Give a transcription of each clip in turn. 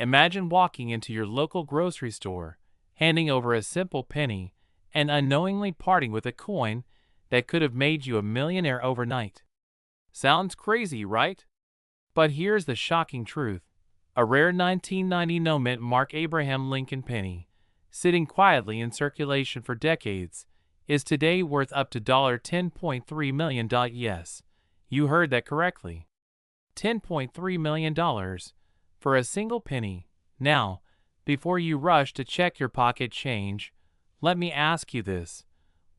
Imagine walking into your local grocery store, handing over a simple penny, and unknowingly parting with a coin that could have made you a millionaire overnight. Sounds crazy, right? But here's the shocking truth. A rare 1990 no-mint Mark Abraham Lincoln penny, sitting quietly in circulation for decades, is today worth up to $10.3 million. Yes, you heard that correctly. $10.3 million for a single penny. Now, before you rush to check your pocket change, let me ask you this.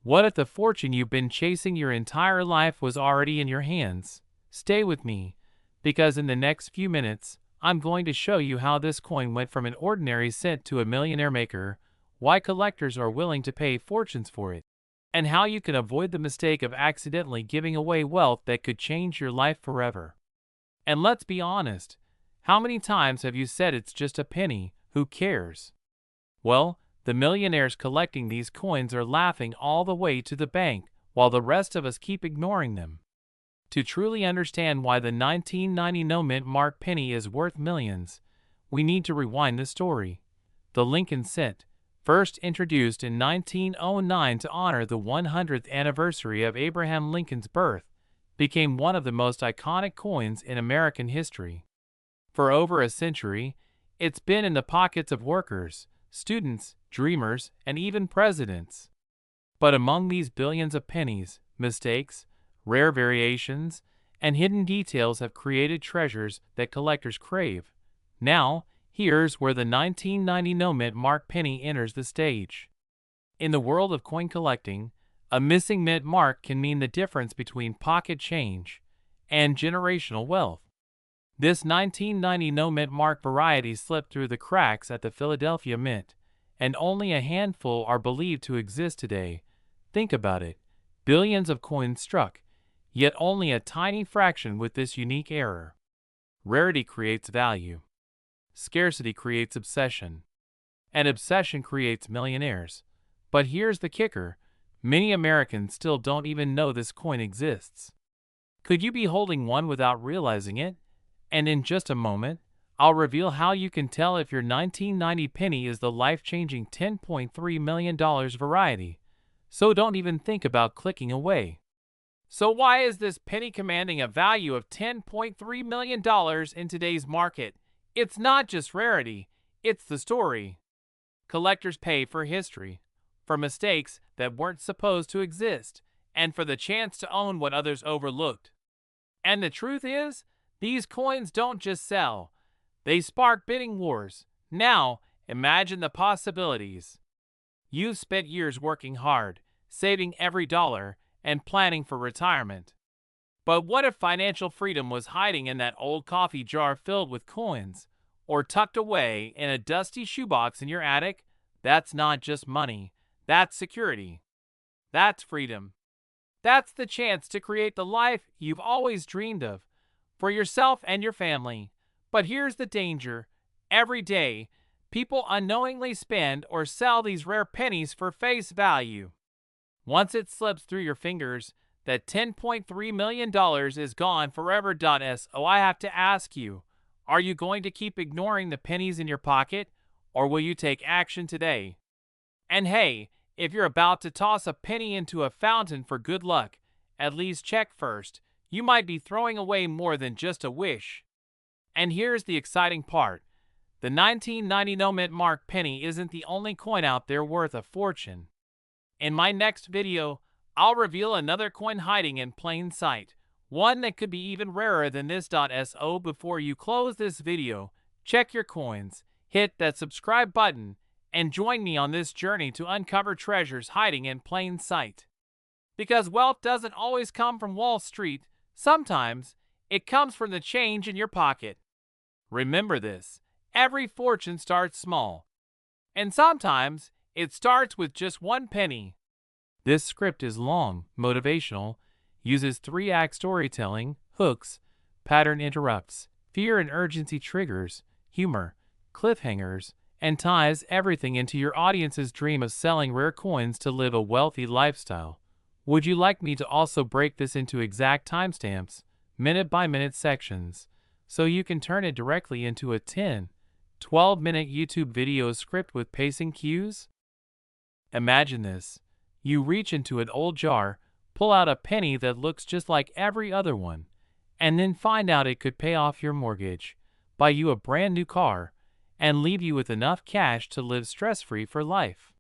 What if the fortune you've been chasing your entire life was already in your hands? Stay with me, because in the next few minutes, I'm going to show you how this coin went from an ordinary cent to a millionaire maker, why collectors are willing to pay fortunes for it, and how you can avoid the mistake of accidentally giving away wealth that could change your life forever. And let's be honest, how many times have you said it's just a penny, who cares? Well, the millionaires collecting these coins are laughing all the way to the bank, while the rest of us keep ignoring them. To truly understand why the 1990 no-mint Mark penny is worth millions, we need to rewind the story. The Lincoln cent, first introduced in 1909 to honor the 100th anniversary of Abraham Lincoln's birth, became one of the most iconic coins in American history. For over a century, it's been in the pockets of workers, students, dreamers, and even presidents. But among these billions of pennies, mistakes, rare variations, and hidden details have created treasures that collectors crave. Now, here's where the 1990 no-mint Mark penny enters the stage. In the world of coin collecting, a missing mint mark can mean the difference between pocket change and generational wealth. This 1990 no-mint mark variety slipped through the cracks at the Philadelphia Mint, and only a handful are believed to exist today. Think about it. Billions of coins struck, yet only a tiny fraction with this unique error. Rarity creates value. Scarcity creates obsession. And obsession creates millionaires. But here's the kicker. Many Americans still don't even know this coin exists. Could you be holding one without realizing it? And in just a moment, I'll reveal how you can tell if your 1990 penny is the life-changing $10.3 million variety. So don't even think about clicking away. So why is this penny commanding a value of $10.3 million in today's market? It's not just rarity, it's the story. Collectors pay for history, for mistakes that weren't supposed to exist, and for the chance to own what others overlooked. And the truth is, these coins don't just sell, they spark bidding wars. Now, imagine the possibilities. You've spent years working hard, saving every dollar, and planning for retirement. But what if financial freedom was hiding in that old coffee jar filled with coins, or tucked away in a dusty shoebox in your attic? That's not just money, that's security. That's freedom. That's the chance to create the life you've always dreamed of, for yourself and your family. But here's the danger. Every day, people unknowingly spend or sell these rare pennies for face value. Once it slips through your fingers, that $10.3 million is gone forever. So I have to ask you, are you going to keep ignoring the pennies in your pocket, or will you take action today? And hey, if you're about to toss a penny into a fountain for good luck, at least check first. You might be throwing away more than just a wish. And here's the exciting part. The 1990 no-mint Mark penny isn't the only coin out there worth a fortune. In my next video, I'll reveal another coin hiding in plain sight, one that could be even rarer than this. So before you close this video, check your coins, hit that subscribe button, and join me on this journey to uncover treasures hiding in plain sight. Because wealth doesn't always come from Wall Street, sometimes it comes from the change in your pocket. Remember this, every fortune starts small, and sometimes it starts with just one penny. This script is long, motivational, uses three-act storytelling, hooks, pattern interrupts, fear and urgency triggers, humor, cliffhangers, and ties everything into your audience's dream of selling rare coins to live a wealthy lifestyle. Would you like me to also break this into exact timestamps, minute-by-minute sections, so you can turn it directly into a 10, 12-minute YouTube video script with pacing cues? Imagine this. You reach into an old jar, pull out a penny that looks just like every other one, and then find out it could pay off your mortgage, buy you a brand new car, and leave you with enough cash to live stress-free for life.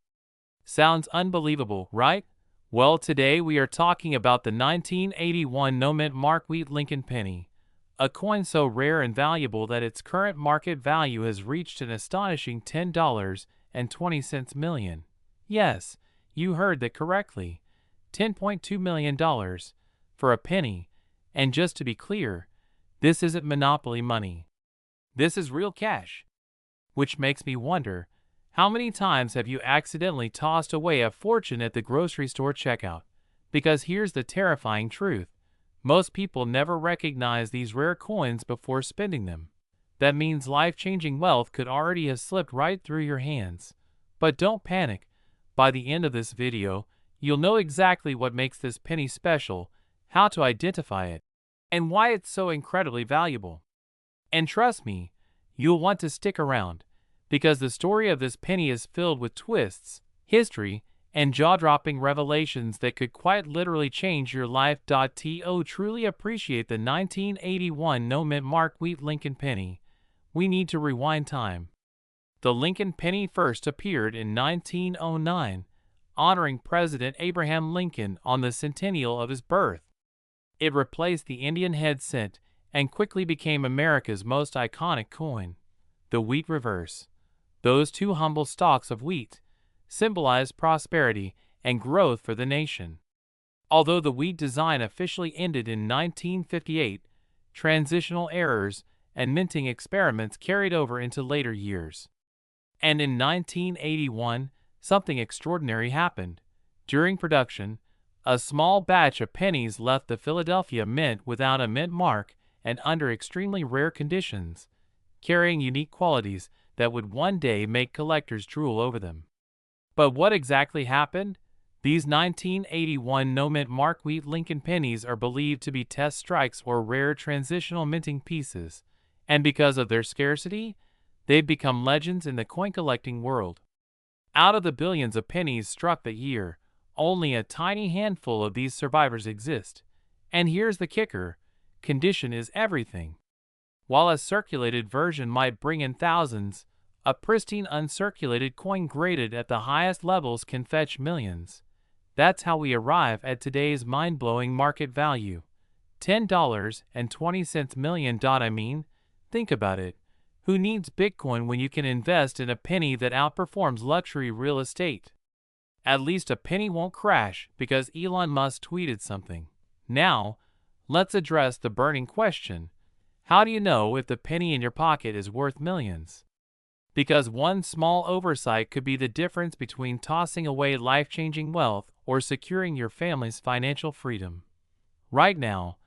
Sounds unbelievable, right? Well, today we are talking about the 1981 no-mint Mark Wheat Lincoln penny, a coin so rare and valuable that its current market value has reached an astonishing $10.20 million. Yes, you heard that correctly, $10.2 million for a penny. And just to be clear, this isn't monopoly money. This is real cash. Which makes me wonder, how many times have you accidentally tossed away a fortune at the grocery store checkout? Because here's the terrifying truth. Most people never recognize these rare coins before spending them. That means life-changing wealth could already have slipped right through your hands. But don't panic. By the end of this video, you'll know exactly what makes this penny special, how to identify it, and why it's so incredibly valuable. And trust me, you'll want to stick around, because the story of this penny is filled with twists, history, and jaw-dropping revelations that could quite literally change your life. To truly appreciate the 1981 no-mint Mark Wheat Lincoln penny, we need to rewind time. The Lincoln penny first appeared in 1909, honoring President Abraham Lincoln on the centennial of his birth. It replaced the Indian head cent and quickly became America's most iconic coin. The wheat reverse. Those two humble stalks of wheat symbolized prosperity and growth for the nation. Although the wheat design officially ended in 1958, transitional errors and minting experiments carried over into later years. And in 1981, something extraordinary happened. During production, a small batch of pennies left the Philadelphia Mint without a mint mark and under extremely rare conditions, carrying unique qualities that would one day make collectors drool over them. But what exactly happened? These 1981 no-mint Mark Wheat Lincoln pennies are believed to be test strikes or rare transitional minting pieces, and because of their scarcity, they've become legends in the coin-collecting world. Out of the billions of pennies struck that year, only a tiny handful of these survivors exist. And here's the kicker: condition is everything. While a circulated version might bring in thousands, a pristine uncirculated coin graded at the highest levels can fetch millions. That's how we arrive at today's mind-blowing market value. $10.20 million. I mean, think about it. Who needs Bitcoin when you can invest in a penny that outperforms luxury real estate? At least a penny won't crash because Elon Musk tweeted something. Now, let's address the burning question. How do you know if the penny in your pocket is worth millions? Because one small oversight could be the difference between tossing away life-changing wealth or securing your family's financial freedom. Right now,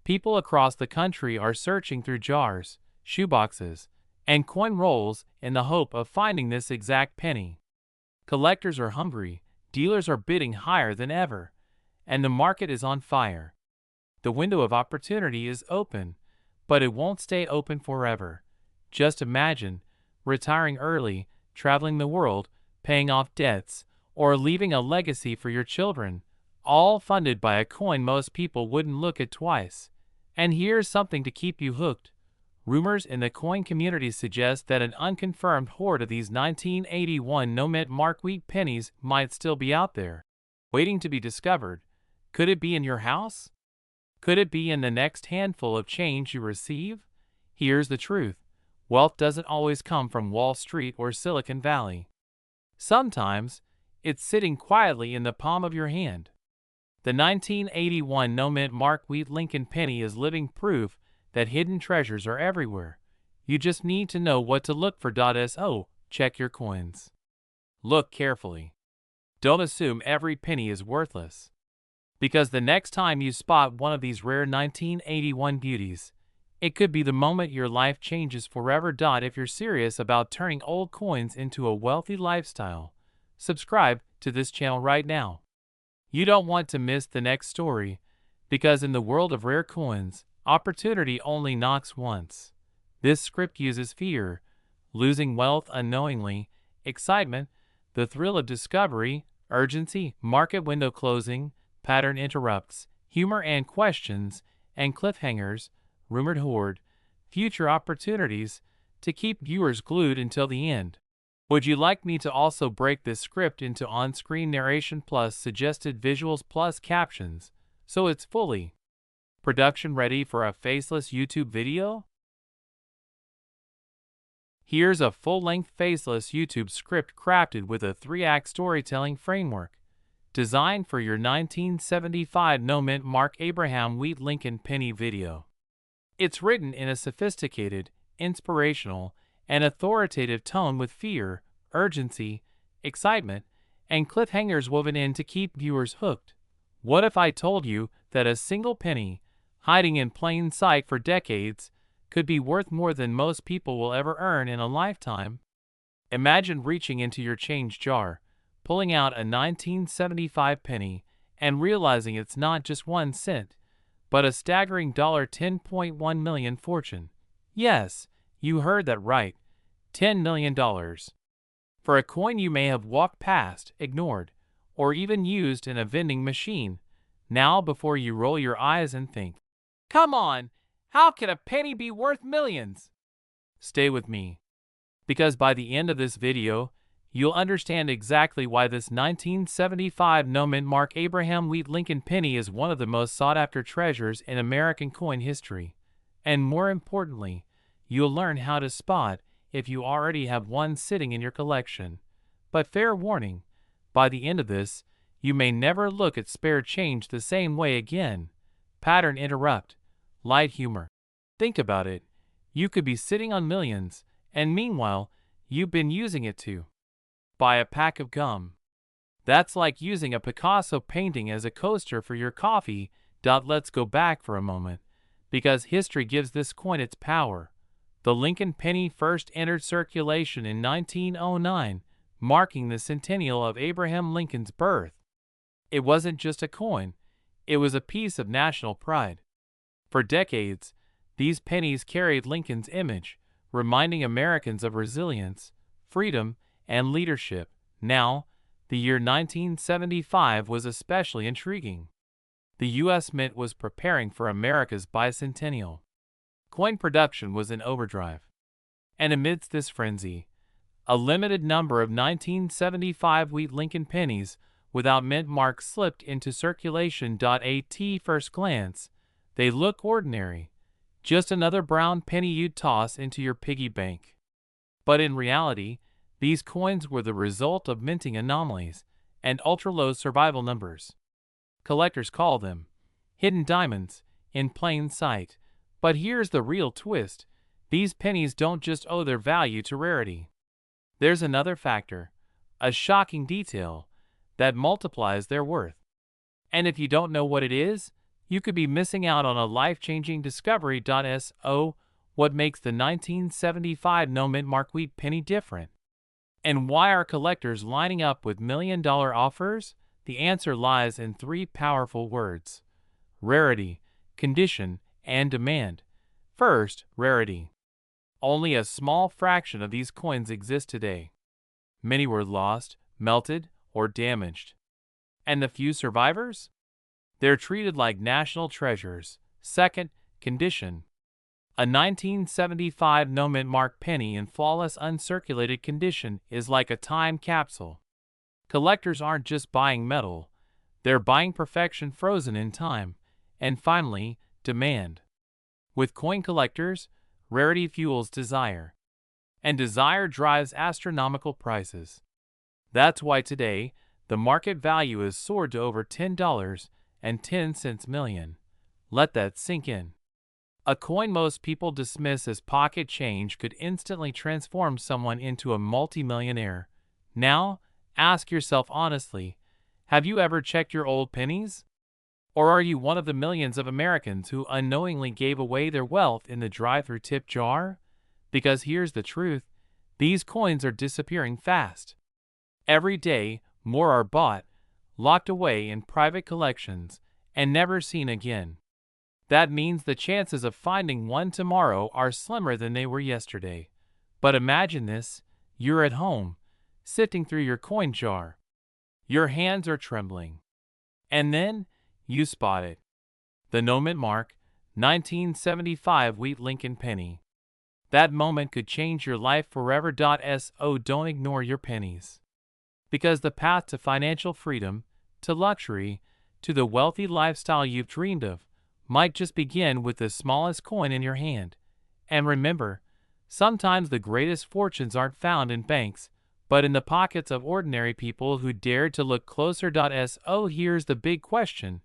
people across the country are searching through jars, shoeboxes, and coin rolls in the hope of finding this exact penny. Collectors are hungry, dealers are bidding higher than ever, and the market is on fire. The window of opportunity is open, but it won't stay open forever. Just imagine retiring early, traveling the world, paying off debts, or leaving a legacy for your children, all funded by a coin most people wouldn't look at twice. And here's something to keep you hooked. Rumors in the coin community suggest that an unconfirmed hoard of these 1981 no-mint Mark Wheat pennies might still be out there, waiting to be discovered. Could it be in your house? Could it be in the next handful of change you receive? Here's the truth. Wealth doesn't always come from Wall Street or Silicon Valley. Sometimes, it's sitting quietly in the palm of your hand. The 1981 no-mint Mark Wheat Lincoln penny is living proof that hidden treasures are everywhere. You just need to know what to look for. So, check your coins. Look carefully. Don't assume every penny is worthless. Because the next time you spot one of these rare 1981 beauties, it could be the moment your life changes forever. If you're serious about turning old coins into a wealthy lifestyle, subscribe to this channel right now. You don't want to miss the next story, because in the world of rare coins, opportunity only knocks once. This script uses fear, losing wealth unknowingly, excitement, the thrill of discovery, urgency, market window closing, pattern interrupts, humor and questions, and cliffhangers, rumored hoard, future opportunities, to keep viewers glued until the end. Would you like me to also break this script into on-screen narration plus suggested visuals plus captions, so it's fully production ready for a faceless YouTube video? Here's a full-length faceless YouTube script crafted with a 3-act storytelling framework, designed for your 1975 no-mint Mark Abraham Wheat Lincoln penny video. It's written in a sophisticated, inspirational, and authoritative tone with fear, urgency, excitement, and cliffhangers woven in to keep viewers hooked. What if I told you that a single penny, hiding in plain sight for decades, could be worth more than most people will ever earn in a lifetime? Imagine reaching into your change jar, pulling out a 1975 penny, and realizing it's not just 1 cent, but a staggering $10.1 million fortune. Yes, you heard that right, $10 million. For a coin you may have walked past, ignored, or even used in a vending machine, now before you roll your eyes and think, "Come on, how can a penny be worth millions?" Stay with me, because by the end of this video, you'll understand exactly why this 1975 no-mint Mark Abraham Wheat Lincoln penny is one of the most sought-after treasures in American coin history. And more importantly, you'll learn how to spot if you already have one sitting in your collection. But fair warning, by the end of this, you may never look at spare change the same way again. Pattern interrupt. Light humor. Think about it. You could be sitting on millions, and meanwhile, you've been using it to buy a pack of gum. That's like using a Picasso painting as a coaster for your coffee. Let's go back for a moment, because history gives this coin its power. The Lincoln penny first entered circulation in 1909, marking the centennial of Abraham Lincoln's birth. It wasn't just a coin, it was a piece of national pride. For decades, these pennies carried Lincoln's image, reminding Americans of resilience, freedom, and leadership. Now, the year 1975 was especially intriguing. The U.S. Mint was preparing for America's bicentennial. Coin production was in overdrive. And amidst this frenzy, a limited number of 1975 Wheat Lincoln pennies without mint marks slipped into circulation. At first glance, they look ordinary, just another brown penny you'd toss into your piggy bank. But in reality, these coins were the result of minting anomalies and ultra-low survival numbers. Collectors call them hidden diamonds in plain sight. But here's the real twist. These pennies don't just owe their value to rarity. There's another factor, a shocking detail, that multiplies their worth. And if you don't know what it is, you could be missing out on a life-changing discovery. So, what makes the 1975 no-mint Mark Wheat penny different? And why are collectors lining up with million-dollar offers? The answer lies in 3 powerful words: rarity, condition, and demand. First, rarity. Only a small fraction of these coins exist today. Many were lost, melted, or damaged. And the few survivors? They're treated like national treasures. Second, condition. A 1975 no-mint Mark penny in flawless uncirculated condition is like a time capsule. Collectors aren't just buying metal, they're buying perfection frozen in time. And finally, demand. With coin collectors, rarity fuels desire, and desire drives astronomical prices. That's why today, the market value has soared to over $10.10 million. Let that sink in. A coin most people dismiss as pocket change could instantly transform someone into a multimillionaire. Now, ask yourself honestly, have you ever checked your old pennies? Or are you one of the millions of Americans who unknowingly gave away their wealth in the drive-through tip jar? Because here's the truth, these coins are disappearing fast. Every day, more are bought, locked away in private collections, and never seen again. That means the chances of finding one tomorrow are slimmer than they were yesterday. But imagine this, you're at home, sifting through your coin jar. Your hands are trembling. And then, you spot it. The no mint mark, 1975 wheat Lincoln penny. That moment could change your life forever. So don't ignore your pennies. Because the path to financial freedom, to luxury, to the wealthy lifestyle you've dreamed of, might just begin with the smallest coin in your hand. And remember, sometimes the greatest fortunes aren't found in banks, but in the pockets of ordinary people who dared to look closer. So here's the big question.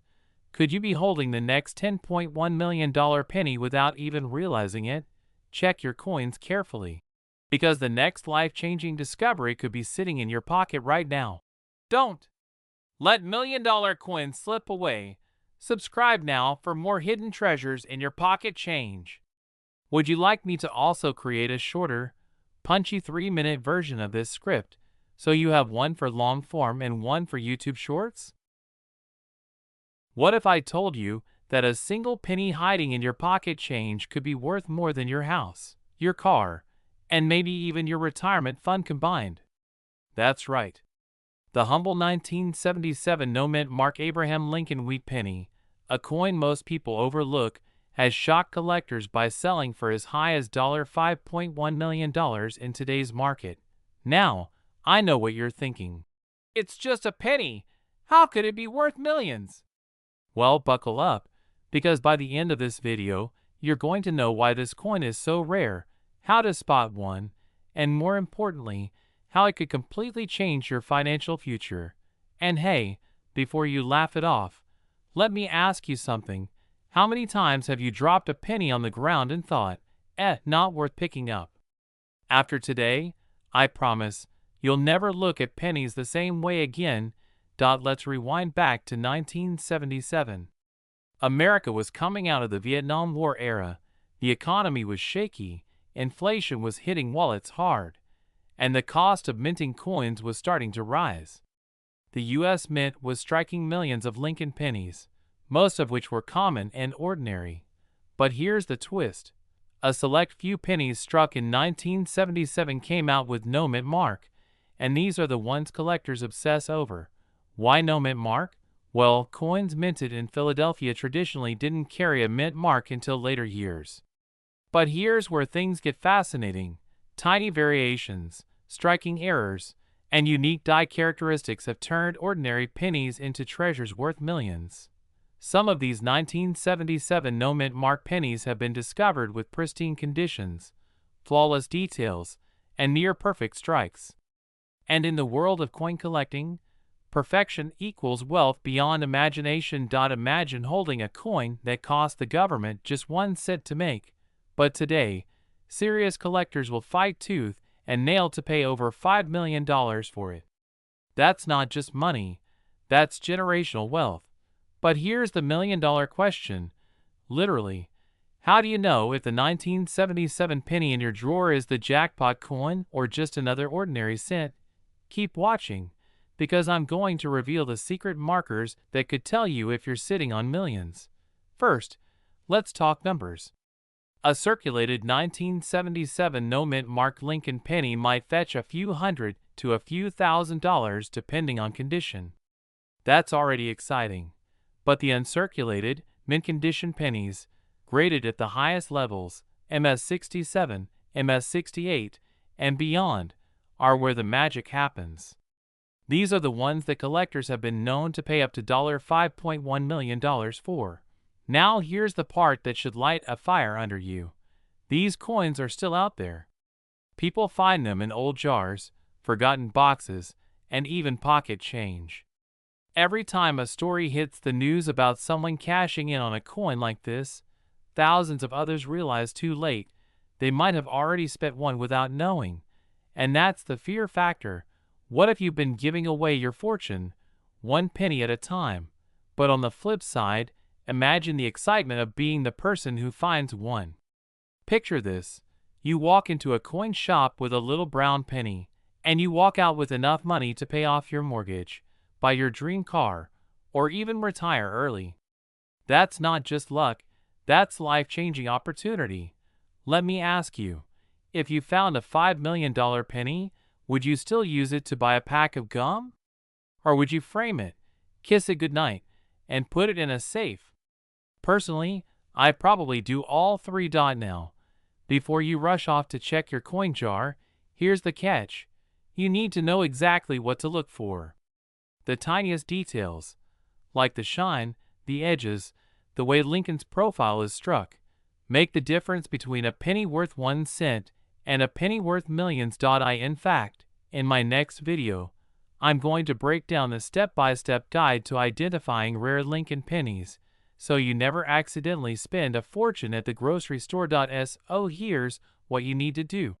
Could you be holding the next $10.1 million penny without even realizing it? Check your coins carefully, because the next life-changing discovery could be sitting in your pocket right now. Don't let million-dollar coins slip away. Subscribe now for more hidden treasures in your pocket change. Would you like me to also create a shorter, punchy 3-minute version of this script, so you have one for long form and one for YouTube Shorts? What if I told you that a single penny hiding in your pocket change could be worth more than your house, your car, and maybe even your retirement fund combined? That's right. The humble 1977 no mint mark Abraham Lincoln wheat penny, a coin most people overlook, has shocked collectors by selling for as high as $5.1 million in today's market. Now, I know what you're thinking. It's just a penny. How could it be worth millions? Well, buckle up, because by the end of this video, you're going to know why this coin is so rare, how to spot one, and more importantly, how it could completely change your financial future. And hey, before you laugh it off, let me ask you something. How many times have you dropped a penny on the ground and thought, not worth picking up? After today, I promise, you'll never look at pennies the same way again. Let's rewind back to 1977. America was coming out of the Vietnam War era. The economy was shaky, inflation was hitting wallets hard, and the cost of minting coins was starting to rise. The U.S. Mint was striking millions of Lincoln pennies, most of which were common and ordinary. But here's the twist. A select few pennies struck in 1977 came out with no mint mark, and these are the ones collectors obsess over. Why no mint mark? Well, coins minted in Philadelphia traditionally didn't carry a mint mark until later years. But here's where things get fascinating. Tiny variations, striking errors, and unique die characteristics have turned ordinary pennies into treasures worth millions. Some of these 1977 no mint mark pennies have been discovered with pristine conditions, flawless details, and near-perfect strikes. And in the world of coin collecting, perfection equals wealth beyond imagination. Imagine holding a coin that cost the government just 1 cent to make, but today, serious collectors will fight tooth and nail to pay over $5 million for it. That's not just money, that's generational wealth. But here's the million-dollar question. Literally, how do you know if the 1977 penny in your drawer is the jackpot coin or just another ordinary cent? Keep watching, because I'm going to reveal the secret markers that could tell you if you're sitting on millions. First, let's talk numbers. A circulated 1977 no mint mark Lincoln penny might fetch a few hundred to a few $1,000s depending on condition. That's already exciting. But the uncirculated, mint condition pennies, graded at the highest levels, MS67, MS68, and beyond, are where the magic happens. These are the ones that collectors have been known to pay up to $5.1 million for. Now here's the part that should light a fire under you. These coins are still out there. People find them in old jars, forgotten boxes, and even pocket change. Every time a story hits the news about someone cashing in on a coin like this, thousands of others realize too late they might have already spent one without knowing. And that's the fear factor. What if you've been giving away your fortune, 1 penny at a time? But on the flip side, imagine the excitement of being the person who finds one. Picture this. You walk into a coin shop with a little brown penny, and you walk out with enough money to pay off your mortgage, buy your dream car, or even retire early. That's not just luck, that's life-changing opportunity. Let me ask you, If you found a $5 million penny, would you still use it to buy a pack of gum? Or would you frame it, kiss it goodnight, and put it in a safe? Personally, I probably do all three. Now, before you rush off to check your coin jar, here's the catch. You need to know exactly what to look for. The tiniest details, like the shine, the edges, the way Lincoln's profile is struck, make the difference between a penny worth 1 cent and a penny worth millions. In fact, in my next video, I'm going to break down the step-by-step guide to identifying rare Lincoln pennies, so you never accidentally spend a fortune at the grocery store. So here's what you need to do.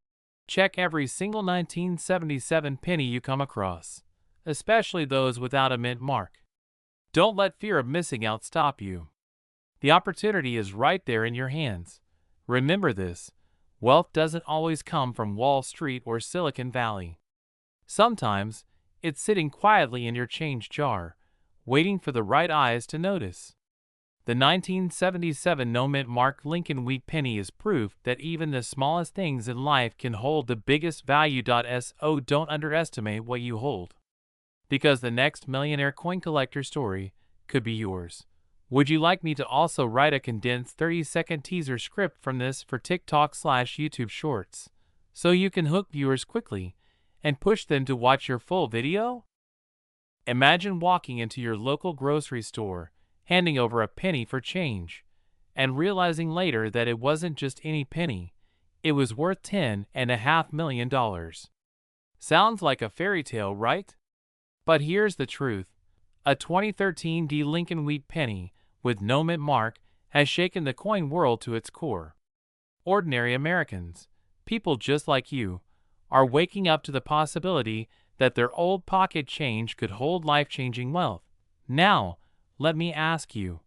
Check every single 1977 penny you come across, especially those without a mint mark. Don't let fear of missing out stop you. The opportunity is right there in your hands. Remember this, wealth doesn't always come from Wall Street or Silicon Valley. Sometimes, it's sitting quietly in your change jar, waiting for the right eyes to notice. The 1977 no-mint mark Lincoln wheat penny is proof that even the smallest things in life can hold the biggest value. So don't underestimate what you hold, because the next millionaire coin collector story could be yours. Would you like me to also write a condensed 30-second teaser script from this for TikTok/YouTube Shorts, so you can hook viewers quickly and push them to watch your full video? Imagine walking into your local grocery store, handing over a penny for change, and realizing later that it wasn't just any penny, it was worth $10.5 million. Sounds like a fairy tale, right? But here's the truth. A 2013 Lincoln wheat penny with no mint mark has shaken the coin world to its core. Ordinary Americans, people just like you, are waking up to the possibility that their old pocket change could hold life-changing wealth. Now, let me ask you,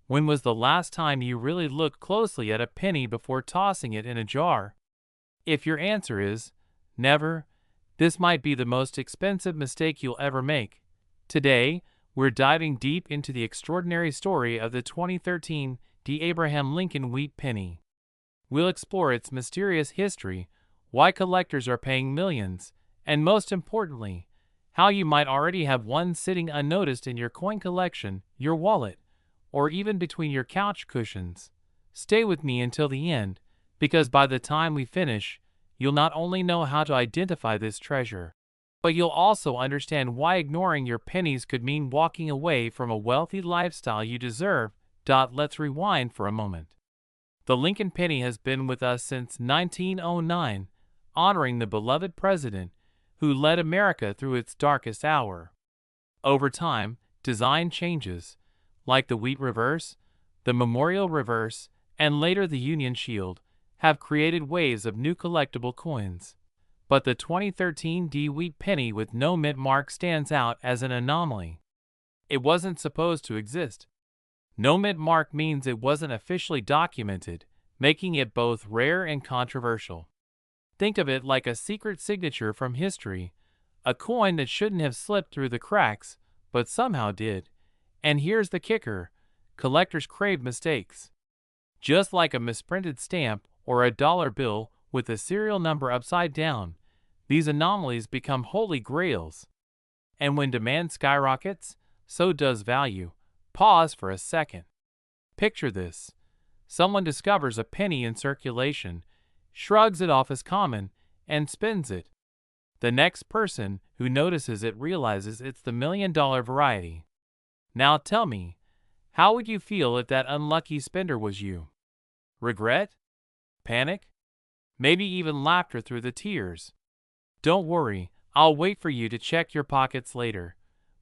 when was the last time you really looked closely at a penny before tossing it in a jar? If your answer is never, this might be the most expensive mistake you'll ever make. Today, we're diving deep into the extraordinary story of the 2013 Abraham Lincoln wheat penny. We'll explore its mysterious history, why collectors are paying millions, and most importantly, how you might already have one sitting unnoticed in your coin collection, your wallet, or even between your couch cushions. Stay with me until the end, because by the time we finish, you'll not only know how to identify this treasure, but you'll also understand why ignoring your pennies could mean walking away from a wealthy lifestyle you deserve. Let's rewind for a moment. The Lincoln penny has been with us since 1909, honoring the beloved president who led America through its darkest hour. Over time, design changes, like the wheat reverse, the memorial reverse, and later the Union Shield, have created waves of new collectible coins. But the 2013 wheat penny with no mint mark stands out as an anomaly. It wasn't supposed to exist. No mint mark means it wasn't officially documented, making it both rare and controversial. Think of it like a secret signature from history, a coin that shouldn't have slipped through the cracks, but somehow did. And here's the kicker, collectors crave mistakes. Just like a misprinted stamp or a dollar bill with the serial number upside down, these anomalies become holy grails. And when demand skyrockets, so does value. Pause for a second. Picture this. Someone discovers a penny in circulation, shrugs it off as common, and spends it. The next person who notices it realizes it's the $1 million variety. Now tell me, how would you feel if that unlucky spender was you? Regret? Panic? Maybe even laughter through the tears? Don't worry, I'll wait for you to check your pockets later.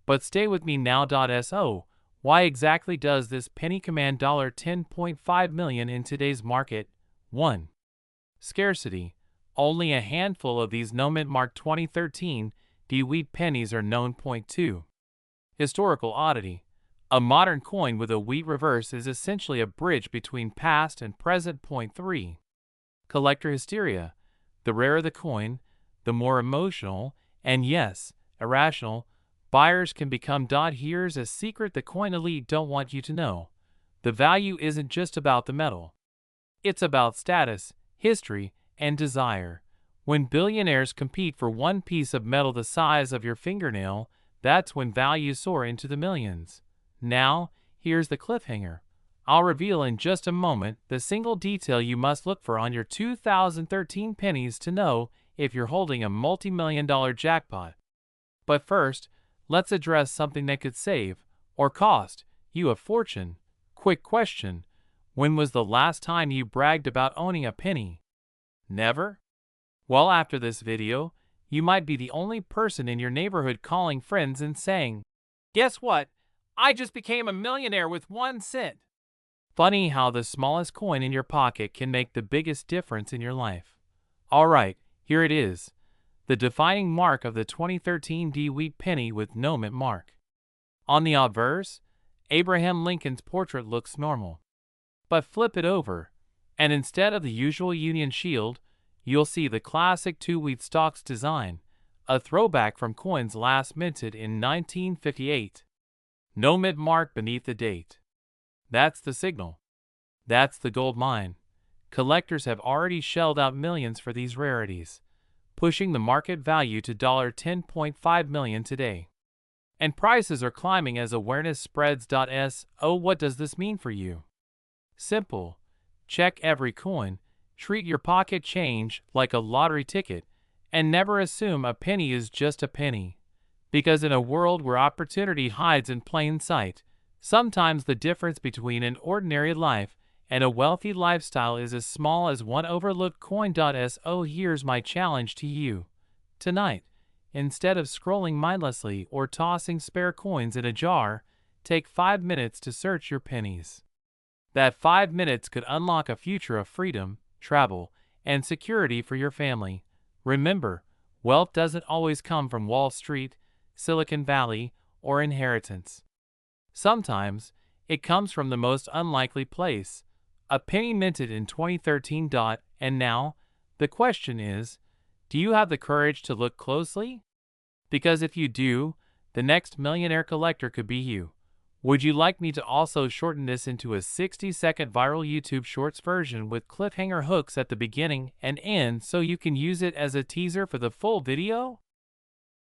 But stay with me now. So, why exactly does this penny command $10.5 million in today's market? 1. Scarcity. Only a handful of these no mint mark 2013 wheat pennies are known. 2. Historical oddity. A modern coin with a wheat reverse is essentially a bridge between past and present. 3. Collector hysteria. The rarer the coin, the more emotional, and yes, irrational, buyers can become. Here's a secret the coin elite don't want you to know. The value isn't just about the metal. It's about status, history, and desire. When billionaires compete for one piece of metal the size of your fingernail, that's when values soar into the millions. Now, here's the cliffhanger. I'll reveal in just a moment the single detail you must look for on your 2013 pennies to know if you're holding a multi-million-dollar jackpot. But first, let's address something that could save, or cost, you a fortune. Quick question. When was the last time you bragged about owning a penny? Never? Well, after this video, you might be the only person in your neighborhood calling friends and saying, "Guess what? I just became a millionaire with 1 cent." Funny how the smallest coin in your pocket can make the biggest difference in your life. Alright, here it is. The defining mark of the 2013 D-Wheat penny with no mint mark. On the obverse, Abraham Lincoln's portrait looks normal. But flip it over, and instead of the usual Union shield, you'll see the classic 2 wheat stalks design, a throwback from coins last minted in 1958. No mint mark beneath the date. That's the signal. That's the gold mine. Collectors have already shelled out millions for these rarities, pushing the market value to $10.5 million today. And prices are climbing as awareness spreads. So what does this mean for you? Simple. Check every coin, treat your pocket change like a lottery ticket, and never assume a penny is just a penny. Because in a world where opportunity hides in plain sight, sometimes the difference between an ordinary life and a wealthy lifestyle is as small as one overlooked coin. So here's my challenge to you. Tonight, instead of scrolling mindlessly or tossing spare coins in a jar, take 5 minutes to search your pennies. That 5 minutes could unlock a future of freedom, travel, and security for your family. Remember, wealth doesn't always come from Wall Street, Silicon Valley, or inheritance. Sometimes, it comes from the most unlikely place, a penny minted in 2013. And now, the question is, do you have the courage to look closely? Because if you do, the next millionaire collector could be you. Would you like me to also shorten this into a 60-second viral YouTube Shorts version with cliffhanger hooks at the beginning and end so you can use it as a teaser for the full video?